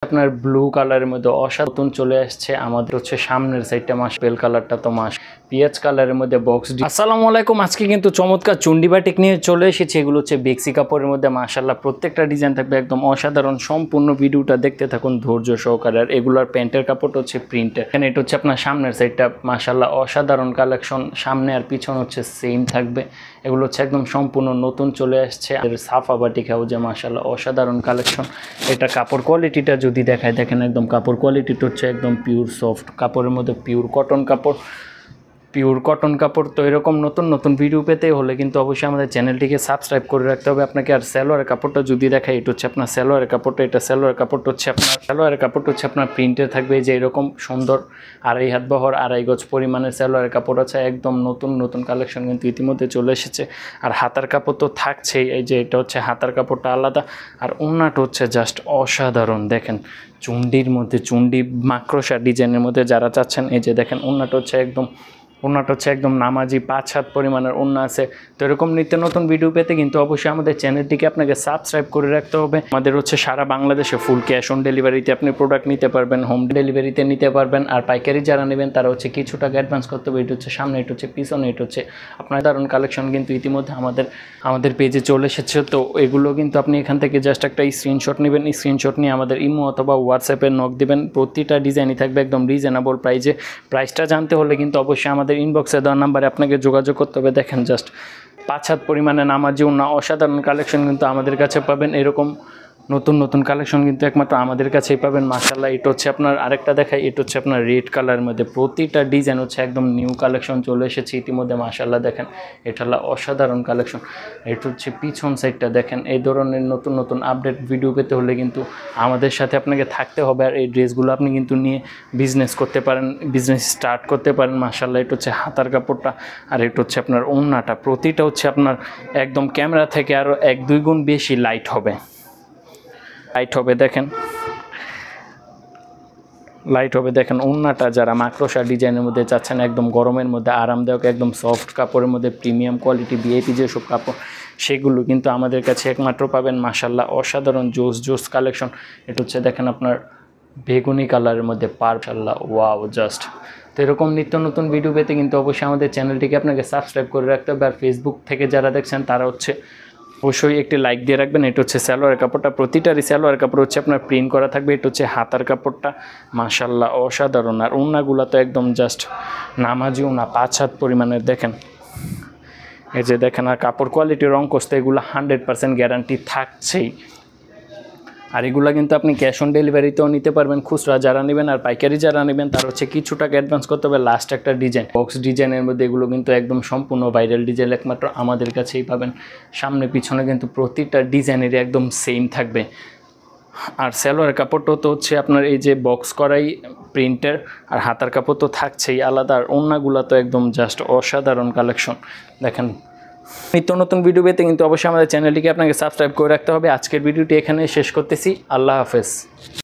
আপনার ব্লু কালারের মধ্যে অসাধারণ চলে আসছে। আমাদের হচ্ছে সামনের সাইডটা মাস পেল কালারটা তো মাস পিঁয়াজ কালারের মধ্যে বক্স। আসসালামু আলাইকুম। আজকে কিন্তু চমৎকার চুন্ডি বাটিক নিয়ে চলে এসেছি। এগুলো হচ্ছে বেক্সি কাপড়ের মধ্যে মাশাআল্লাহ প্রত্যেকটা ডিজাইন থাকবে একদম অসাধারণ। সম্পূর্ণ ভিডিওটা দেখতে থাকুন ধৈর্য সহকারে। আর এগুলোর প্যান্টের কাপড়টা হচ্ছে প্রিন্টের। এখানে এটা হচ্ছে আপনার সামনের সাইডটা মাশাআল্লাহ অসাধারণ কালেকশন, সামনে আর পিছন হচ্ছে সেম থাকবে। এগুলো হচ্ছে একদম সম্পূর্ণ নতুন চলে আসছে। আর সাফা বাটিক হাউজে মাশাআল্লাহ অসাধারণ কালেকশন। এটা কাপড় কোয়ালিটিটা যদি দেখায়, দেখেন একদম কাপড় কোয়ালিটিটা হচ্ছে একদম পিওর সফট কাপড়ের মধ্যে পিওর কটন কাপড়। তো এরকম নতুন নতুন ভিডিও পেতে হলে কিন্তু অবশ্যই আমাদের চ্যানেলটিকে সাবস্ক্রাইব করে রাখতে হবে আপনাকে। আর সালোয়ারের কাপড়টা যদি দেখায়, এটা হচ্ছে আপনার সালোয়ারের কাপড়টা। এটা সালোয়ারের কাপড়টা হচ্ছে আপনার প্রিন্টের থাকবে যে এরকম সুন্দর 2.5 হাত বহর 2.5 গজ পরিমাণের সালোয়ারের কাপড় আছে। একদম নতুন কালেকশন কিন্তু ইতিমধ্যে চলে এসেছে। আর হাতার কাপড় তো থাকছেই, এই যে এটা হচ্ছে হাতার কাপড়টা আলাদা। আর ওড়নাটা হচ্ছে জাস্ট অসাধারণ। দেখেন চুন্ডির মধ্যে চুন্ডি মাকড়সা ডিজাইনের মধ্যে যারা চাচ্ছেন, এই যে দেখেন ওড়নাটা হচ্ছে একদম নামাজি 5 হাত পরিমাণের ওড়না আছে। তো এরকম নিত্য নতুন ভিডিও পেতে কিন্তু অবশ্যই আমাদের চ্যানেলটিকে আপনাকে সাবস্ক্রাইব করে রাখতে হবে। আমাদের হচ্ছে সারা বাংলাদেশে ফুল ক্যাশ অন ডেলিভারিতে আপনি প্রোডাক্ট নিতে পারবেন, হোম ডেলিভারিতে নিতে পারবেন। আর পাইকারি যারা নেবেন তারা হচ্ছে কিছু টাকা অ্যাডভান্স করতে হবে। এটা হচ্ছে সামনে, এটা হচ্ছে পিছনে, এটা হচ্ছে আপনার দারুণ কালেকশন কিন্তু ইতিমধ্যে আমাদের পেজে চলে এসেছে। তো এগুলো কিন্তু আপনি এখান থেকে জাস্ট একটা স্ক্রিনশট নেবেন। স্ক্রিনশট নিয়ে আমাদের ইমো অথবা হোয়াটসঅ্যাপে নক দেবেন। প্রতিটা ডিজাইনই থাকবে একদম রিজনেবল প্রাইসে। প্রাইসটা জানতে হলে কিন্তু অবশ্যই আমাদের ইনবক্সে দেওয়া নাম্বারে আপনাকে যোগাযোগ করতে হবে। দেখেন জাস্ট 5 হাত পরিমাণে নামাজি ওড়না অসাধারণ কালেকশন কিন্তু আমাদের কাছে পাবেন। এরকম নতুন কালেকশন কিন্তু একমাত্র আমাদের কাছেই পাবেন মাশাআল্লাহ। এটা হচ্ছে আপনার আরেকটা দেখাই, এটা হচ্ছে আপনার রেড কালারের মধ্যে প্রতিটা ডিজাইন হচ্ছে একদম নিউ কালেকশন চলে এসেছে ইতিমধ্যে মাশাআল্লাহ। দেখেন এটা হলো অসাধারণ কালেকশন। এটা হচ্ছে পিছন সাইডটা দেখেন। এই ধরনের নতুন আপডেট ভিডিও পেতে হলে কিন্তু আমাদের সাথে আপনাকে থাকতে হবে। আর এই ড্রেসগুলো আপনি কিন্তু নিয়ে বিজনেস করতে পারেন, বিজনেস স্টার্ট করতে পারেন মাশাআল্লাহ। এটা হচ্ছে হাতার কাপড়টা। আর এটা হচ্ছে আপনার ওড়নাটা। প্রতিটা হচ্ছে আপনার একদম ক্যামেরা থেকে আরও 1-2 গুণ বেশি লাইট হবে। লাইট হবে দেখেন ওড়নাটা। যারা মাকড়সা ডিজাইনের মধ্যে চাচ্ছেন, একদম গরমের মধ্যে আরামদায়ক, একদম সফট কাপড়ের মধ্যে প্রিমিয়াম কোয়ালিটি ভিআইপি যেসব কাপড়, সেগুলো কিন্তু আমাদের কাছে একমাত্র পাবেন মাশাআল্লাহ। অসাধারণ জোস কালেকশন। এটা হচ্ছে দেখেন আপনার বেগুনি কালারের মধ্যে মাশাআল্লাহ ওয়াও জাস্ট। তো এরকম নিত্য নতুন ভিডিও পেতে কিন্তু অবশ্যই আমাদের চ্যানেলটিকে আপনাকে সাবস্ক্রাইব করে রাখতে হবে। আর ফেসবুক থেকে যারা দেখছেন তারা হচ্ছে অবশ্যই একটি লাইক দিয়ে রাখবেন। এটা হচ্ছে সালোয়ারের কাপড়টা। প্রতিটারই সালোয়ার কাপড় হচ্ছে আপনার প্রিন্ট করা থাকবে। এটা হচ্ছে হাতার কাপড়টা মাশাআল্লাহ অসাধারণ। আর ওড়নাগুলো তো একদম জাস্ট নামাজি ওড়না 5 হাত পরিমাণের। দেখেন এই যে দেখেন। আর কাপড় কোয়ালিটি রং কষতে এগুলো 100% গ্যারান্টি থাকছেই। আর এগুলো কিন্তু আপনি ক্যাশ অন ডেলিভারিতেও নিতে পারবেন খুচরা যারা নেবেন। আর পাইকারি যারা নেবেন তার হচ্ছে কিছু টাকা অ্যাডভান্স করতে হবে। লাস্ট একটা ডিজাইন বক্স ডিজাইনের মধ্যে এগুলো কিন্তু একদম সম্পূর্ণ ভাইরাল ডিজাইন, একমাত্র আমাদের কাছেই পাবেন। সামনে পিছনে কিন্তু প্রতিটা ডিজাইনেরই একদম সেম থাকবে। আর সালোয়ার কাপড়টা তো হচ্ছে আপনার এই যে বক্স করাই প্রিন্টের। আর হাতার কাপড় তো থাকছেই আলাদা। আর ওড়নাগুলো তো একদম জাস্ট অসাধারণ কালেকশন। দেখেন নিত্য নতুন ভিডিও পেতে কিন্তু অবশ্যই আমাদের চ্যানেলটিকে আপনাকে সাবস্ক্রাইব করে রাখতে হবে। আজকের ভিডিওটি এখানে শেষ করতেছি। আল্লাহ হাফেজ।